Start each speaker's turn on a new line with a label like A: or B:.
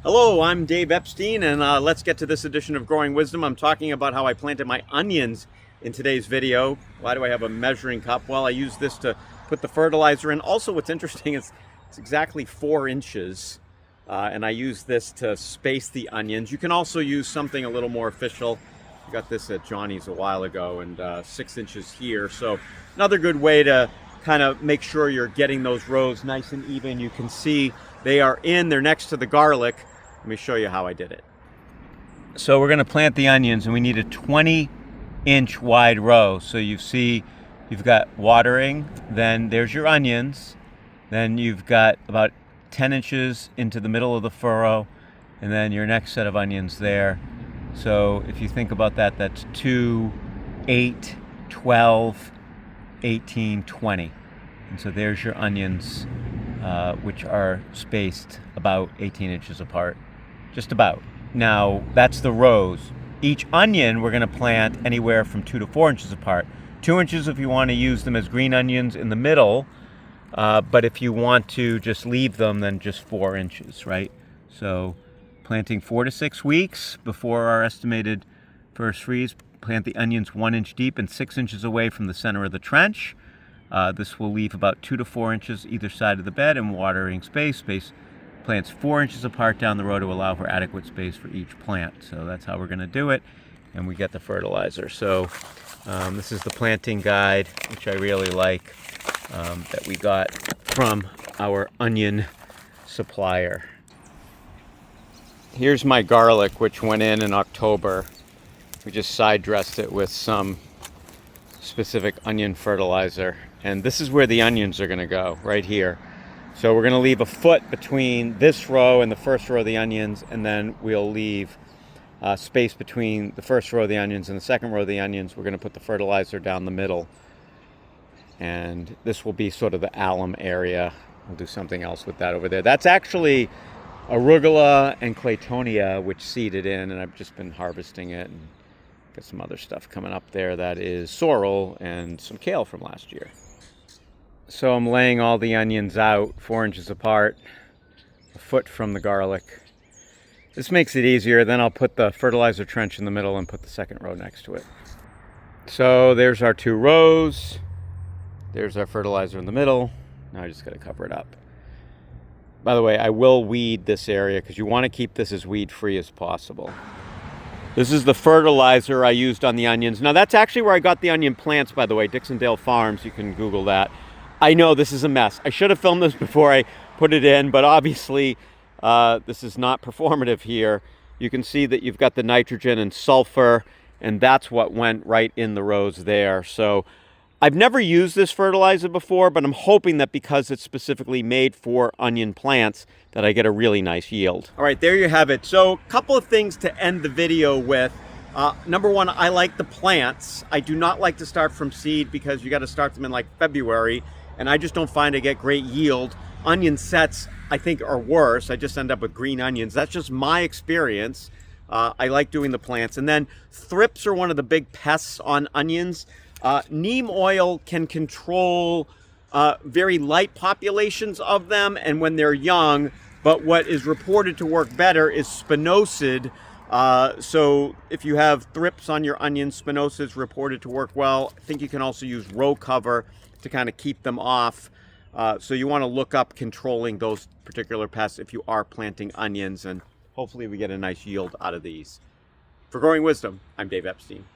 A: Hello, I'm Dave Epstein, and let's get to this edition of Growing Wisdom. I'm talking about how I planted my onions in today's video. Why do I have a measuring cup? Well, I use this to put the fertilizer in. Also, what's interesting is it's exactly 4 inches, and I use this to space the onions. You can also use something a little more official. I got this at Johnny's a while ago, and 6 inches here. So another good way to kind of make sure you're getting those rows nice and even. You can see they're next to the garlic. Let me show you how I did it. So we're going to plant the onions, and we need a 20-inch wide row. So you see you've got watering, then there's your onions, then you've got about 10 inches into the middle of the furrow, and then your next set of onions there. So if you think about that, that's 2, 8, 12, 18, 20. And so there's your onions, which are spaced about 18 inches apart. Just about. Now, that's the rows. Each onion we're going to plant anywhere from 2 to 4 inches apart. 2 inches if you want to use them as green onions in the middle, but if you want to just leave them, then just 4 inches, right? So planting 4 to 6 weeks before our estimated first freeze. Plant the onions 1 inch deep and 6 inches away from the center of the trench. This will leave about 2 to 4 inches either side of the bed and watering space. Plants 4 inches apart down the row to allow for adequate space for each plant. So that's how we're going to do it, and we get the fertilizer. So this is the planting guide, which I really like, that we got from our onion supplier. Here's my garlic, which went in October. We just side dressed it with some specific onion fertilizer, and this is where the onions are going to go, right here. So we're going to leave a foot between this row and the first row of the onions, and then we'll leave space between the first row of the onions and the second row of the onions. We're going to put the fertilizer down the middle, and this will be sort of the alum area. We'll do something else with that over there. That's actually arugula and claytonia, which seeded in, and I've just been harvesting it, and got some other stuff coming up there. That is sorrel and some kale from last year. So I'm laying all the onions out 4 inches apart, a foot from the garlic. This makes it easier. Then I'll put the fertilizer trench in the middle and put the second row next to it. So there's our 2 rows. There's our fertilizer in the middle. Now I just got to cover it up. By the way, I will weed this area because you want to keep this as weed-free as possible. This is the fertilizer I used on the onions. Now that's actually where I got the onion plants, by the way, Dixondale Farms. You can Google that. I know this is a mess. I should have filmed this before I put it in, but obviously this is not performative here. You can see that you've got the nitrogen and sulfur, and that's what went right in the rows there. So I've never used this fertilizer before, but I'm hoping that because it's specifically made for onion plants, that I get a really nice yield. All right, there you have it. So a couple of things to end the video with. Number one, I like the plants. I do not like to start from seed because you got to start them in like February, and I just don't find I get great yield. Onion sets, I think, are worse. I just end up with green onions. That's just my experience. I like doing the plants. And then thrips are one of the big pests on onions. Neem oil can control very light populations of them and when they're young, but what is reported to work better is spinosad. So if you have thrips on your onions, spinosad is reported to work well. I think you can also use row cover to kind of keep them off. So you want to look up controlling those particular pests if you are planting onions, and hopefully we get a nice yield out of these. For Growing Wisdom, I'm Dave Epstein.